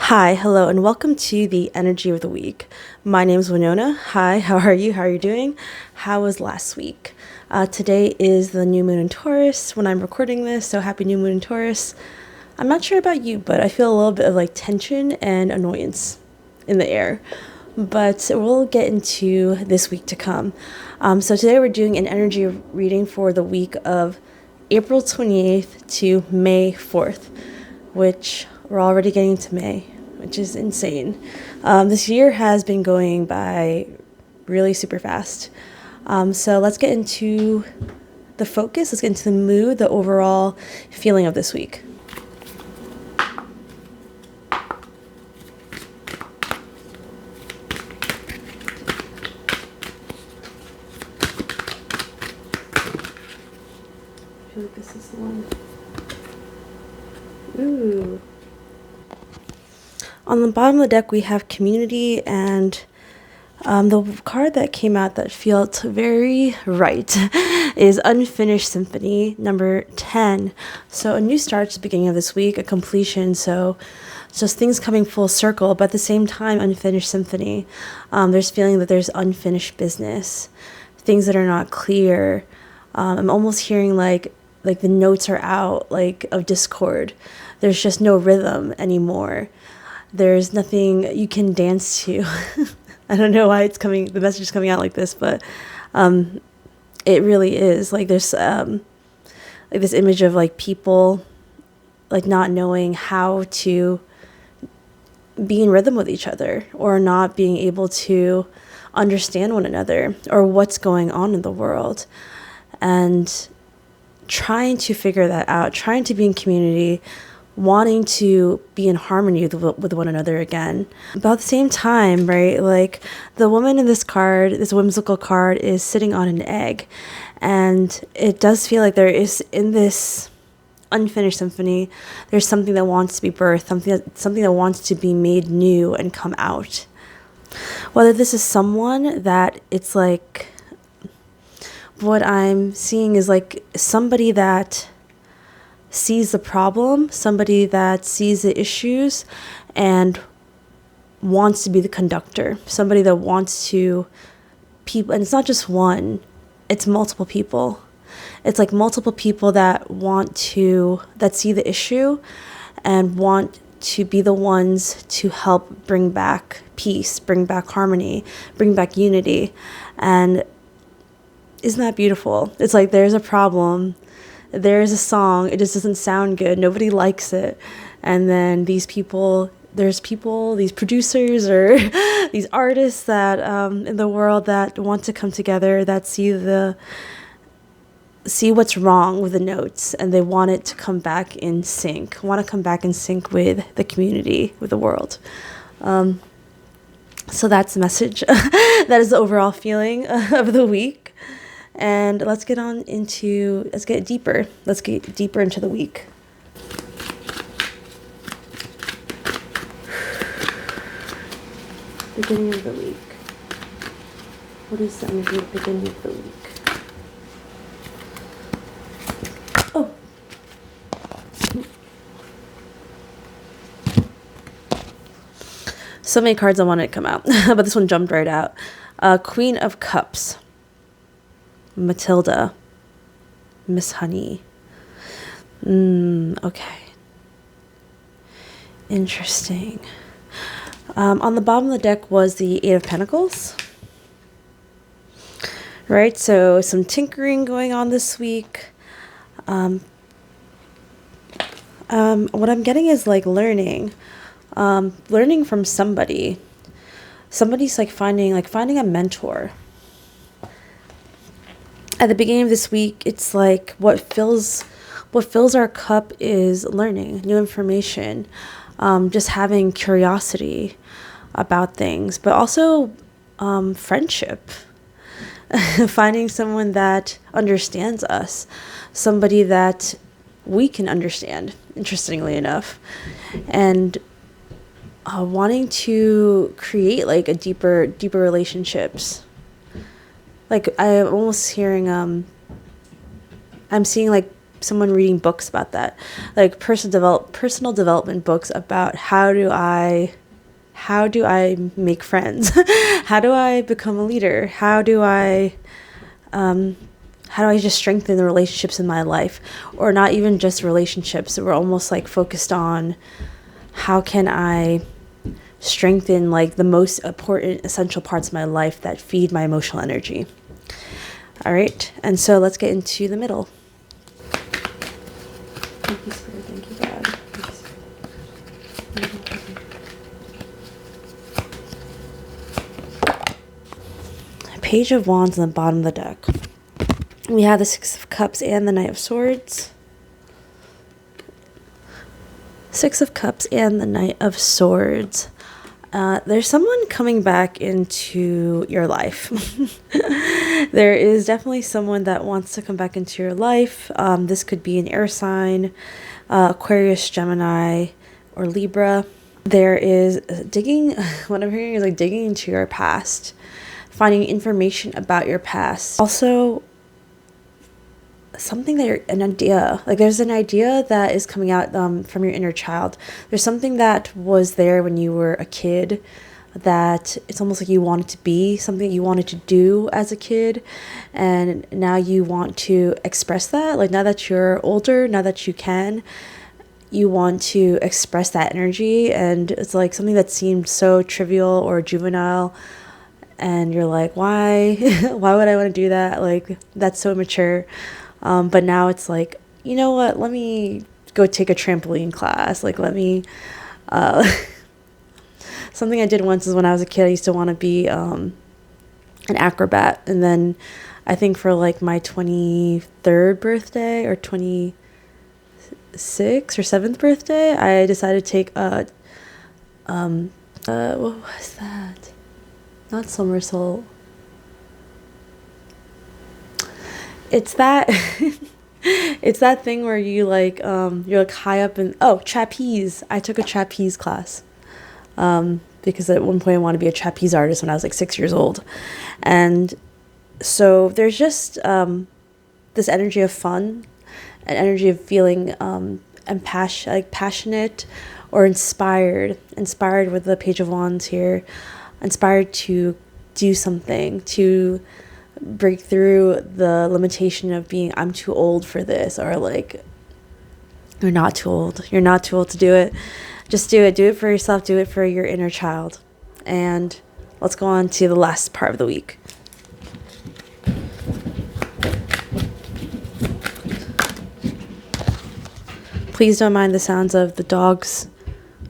Hi, hello, and welcome to the Energy of the Week. My name is Winona. Hi, how are you? How are you doing? How was last week? Today is the new moon in Taurus when I'm recording this, so happy new moon in Taurus. I'm not sure about you, but I feel a little bit of like tension and annoyance in the air. But we'll get into this week to come. So today we're doing an energy reading for the week of April 28th to May 4th, which we're already getting to May, which is insane. This year has been going by really super fast. So let's get into the focus, let's get into the mood, the overall feeling of this week. I feel like this is the one. Ooh. On the bottom of the deck, we have community, and the card that came out that felt very right is Unfinished Symphony, number 10. So a new start to the beginning of this week, a completion. So just things coming full circle, but at the same time, Unfinished Symphony. There's feeling that there's unfinished business, things that are not clear. I'm almost hearing like the notes are out, like of discord. There's just no rhythm anymore. There's nothing you can dance to. I don't know why the message is coming out like this, but it really is. Like there's like this image of like people like not knowing how to be in rhythm with each other, or not being able to understand one another or what's going on in the world, and trying to figure that out, trying to be in community, wanting to be in harmony with one another again. But at the same time, right, like the woman in this card, this whimsical card, is sitting on an egg. And it does feel like there is, in this unfinished symphony, there's something that wants to be birthed, something that wants to be made new and come out. Whether this is someone that it's like, what I'm seeing is like somebody that sees the problem, somebody that sees the issues and wants to be the conductor, somebody that wants to people, and it's not just one, it's multiple people. It's like multiple people that that see the issue and want to be the ones to help bring back peace, bring back harmony, bring back unity. And isn't that beautiful? It's like there's a problem, there's a song, it just doesn't sound good, nobody likes it, and then these producers or these artists that in the world that want to come together, that see what's wrong with the notes, and they want it to come back in sync, with the community, with the world. So that's the message. That is the overall feeling of the week. And let's get deeper into the week. Beginning of the week. What is the energy of the beginning of the week? Oh. So many cards I wanted to come out, but this one jumped right out. Queen of Cups. Matilda, Miss Honey. Okay. Interesting. On the bottom of the deck was the Eight of Pentacles. Right, so some tinkering going on this week. What I'm getting is like learning from somebody. Somebody's like finding a mentor. At the beginning of this week, it's like what fills our cup is learning, new information, just having curiosity about things, but also friendship, finding someone that understands us, somebody that we can understand, interestingly enough, and wanting to create like a deeper relationships. Like I'm almost hearing I'm seeing like someone reading books about that, like personal development books about how do I make friends? How do I become a leader? How do I just strengthen the relationships in my life? Or not even just relationships. We're almost like focused on how can I strengthen like the most important essential parts of my life that feed my emotional energy. All right, and so let's get into the middle. Thank you, Spirit. Thank you, God. Page of Wands on the bottom of the deck. We have the Six of Cups and the Knight of Swords. Six of Cups and the Knight of Swords. There's someone coming back into your life. There is definitely someone that wants to come back into your life. This could be an air sign, Aquarius, Gemini, or Libra. There is digging, what I'm hearing is like digging into your past, finding information about your past. Also, something that an idea, like there's an idea that is coming out from your inner child. There's something that was there when you were a kid that it's almost like you wanted to be, something you wanted to do as a kid, and now you want to express that. Like now that you're older, now that you want to express that energy, and it's like something that seemed so trivial or juvenile, and you're like, why why would I want to do that? Like that's so immature. But now it's like, you know what, let me go take a trampoline class. Like, let me, something I did once is when I was a kid, I used to want to be an acrobat. And then I think for like my 23rd birthday or 26th or 7th birthday, I decided to take what was that? Not somersault. It's that it's that thing where you like you're like high up in trapeze. I took a trapeze class because at one point I wanted to be a trapeze artist when I was like 6 years old. And so there's just this energy of fun, an energy of feeling passionate or inspired with the Page of Wands here, inspired to do something, to break through the limitation of being, I'm too old for this, or like, you're not too old to do it. Just do it for yourself, do it for your inner child. And let's go on to the last part of the week. Please don't mind the sounds of the dogs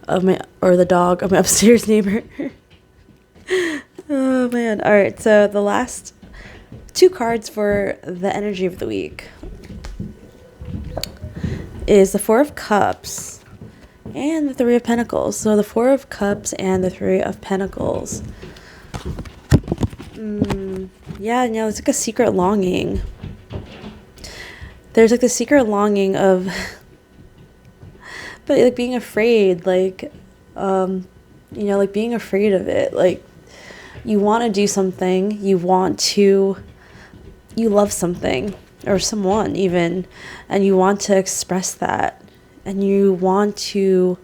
the dog of my upstairs neighbor. Oh man. All right, so the last two cards for the energy of the week is the Four of Cups and the Three of Pentacles. So the Four of Cups and the Three of Pentacles. It's like a secret longing. There's like the secret longing of but like being afraid, like like being afraid of it. Like you want to do something, you love something or someone even, and you want to express that, and you want to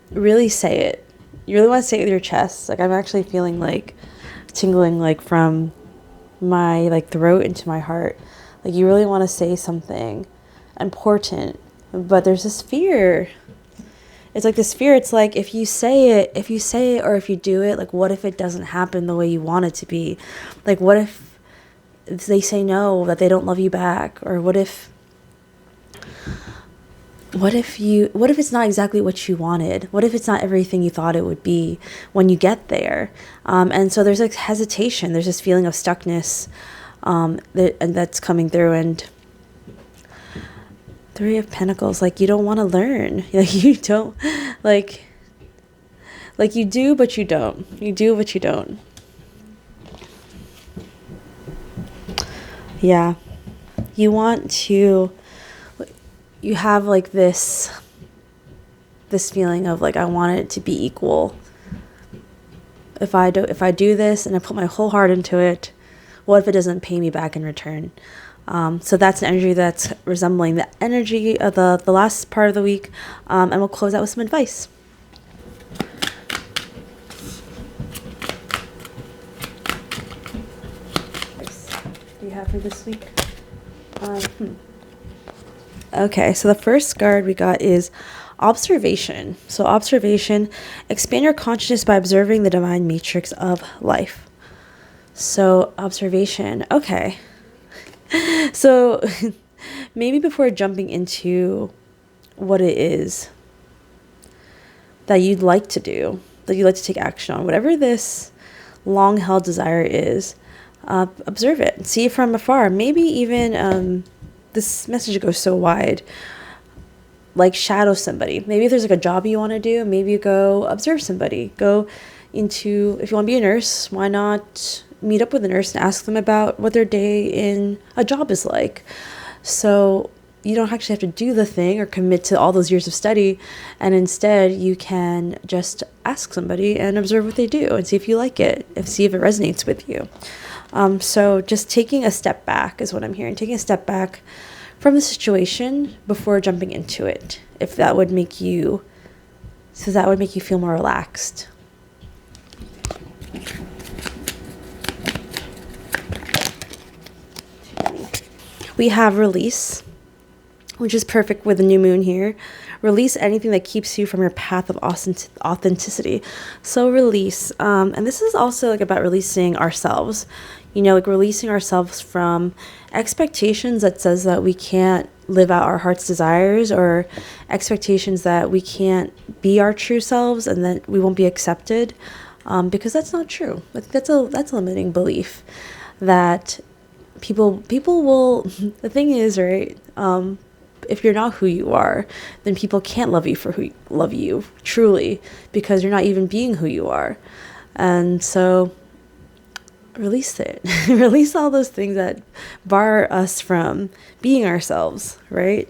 really say it. You really want to say it with your chest. Like I'm actually feeling like tingling like from my like throat into my heart. Like you really want to say something important, but there's this fear. It's like this fear. It's like if you say it or if you do it, like what if it doesn't happen the way you want it to be? Like what if they say no, that they don't love you back? Or what if it's not exactly what you wanted? What if it's not everything you thought it would be when you get there? And so there's like hesitation. There's this feeling of stuckness that's coming through. And Three of Pentacles, like you don't want to learn. Like you don't, like you do, but you don't. You do, but you don't. Yeah. You have like this feeling of like, I want it to be equal. If I do this and I put my whole heart into it, what if it doesn't pay me back in return? So that's an energy that's resembling the energy of the last part of the week. And we'll close out with some advice. Do you have for this week? Okay, so the first card we got is observation. So observation, expand your consciousness by observing the divine matrix of life. So observation, okay. So maybe before jumping into what it is that you'd like to do, that you'd like to take action on, whatever this long held desire is, observe it, see it from afar. Maybe even this message goes so wide, like shadow somebody. Maybe if there's like a job you want to do, maybe you go observe somebody. Go into, if you want to be a nurse, why not meet up with a nurse and ask them about what their day in a job is like. So you don't actually have to do the thing or commit to all those years of study, and instead you can just ask somebody and observe what they do and see if you like it, and see if it resonates with you. So just taking a step back is what I'm hearing. Taking a step back from the situation before jumping into it, if that would make you, so that would make you feel more relaxed. We have release, which is perfect with the new moon here. Release anything that keeps you from your path of authenticity. So release, and this is also like about releasing ourselves, you know, like releasing ourselves from expectations that says that we can't live out our heart's desires, or expectations that we can't be our true selves and that we won't be accepted, because that's not true. Like that's a limiting belief that people will, the thing is, right, if you're not who you are, then people can't love you for who love you truly, because you're not even being who you are. And so release it. Release all those things that bar us from being ourselves, right?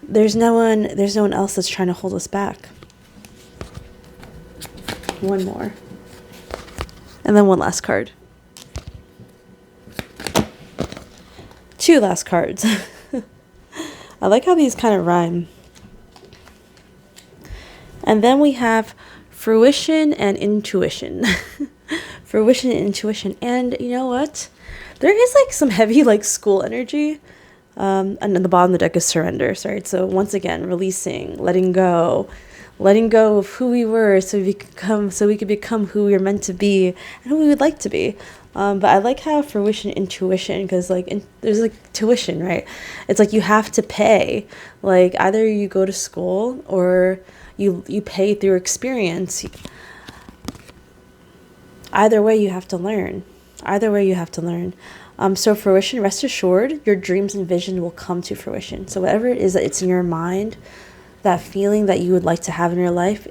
There's no one else that's trying to hold us back. One more. And then one last card. Two last cards. I like how these kind of rhyme. And then we have fruition and intuition. Fruition and intuition. And you know what? There is like some heavy like school energy. And at the bottom of the deck is surrender. Right? So once again, releasing, letting go of who we were, so we could become who we were meant to be and who we would like to be. But I like how fruition, intuition, because like there's like tuition, right? It's like you have to pay. Like either you go to school or you pay through experience. Either way, you have to learn. So fruition, rest assured, your dreams and vision will come to fruition. So whatever it is that it's in your mind, that feeling that you would like to have in your life,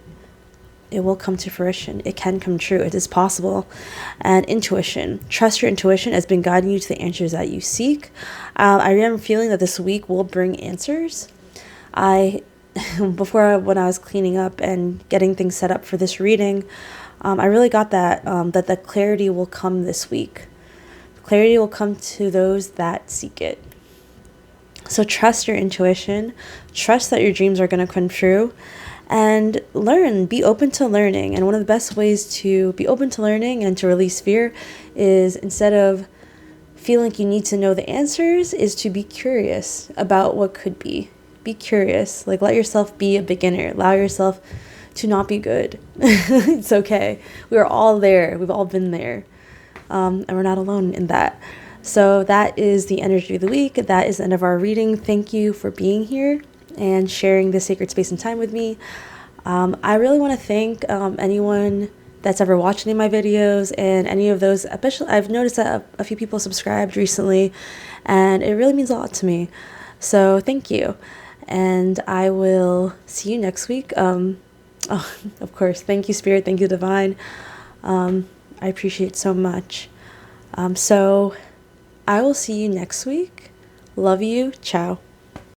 it will come to fruition. It can come true. It is possible. And intuition. Trust your intuition has been guiding you to the answers that you seek. I am feeling that this week will bring answers. Before, when I was cleaning up and getting things set up for this reading, I really got that the clarity will come this week. Clarity will come to those that seek it. So trust your intuition. Trust that your dreams are going to come true. And learn, be open to learning. And one of the best ways to be open to learning and to release fear is, instead of feeling like you need to know the answers, is to be curious about what could be. Be curious. Like, let yourself be a beginner. Allow yourself to not be good. It's okay. We're all there. We've all been there. And we're not alone in that. So that is the energy of the week. That is the end of our reading. Thank you for being here and sharing this sacred space and time with me. I really want to thank anyone that's ever watched any of my videos, and any of those, especially I've noticed that a few people subscribed recently, and it really means a lot to me. So thank you. And I will see you next week. Of course, thank you, Spirit. Thank you, Divine. I appreciate so much. So I will see you next week. Love you. Ciao.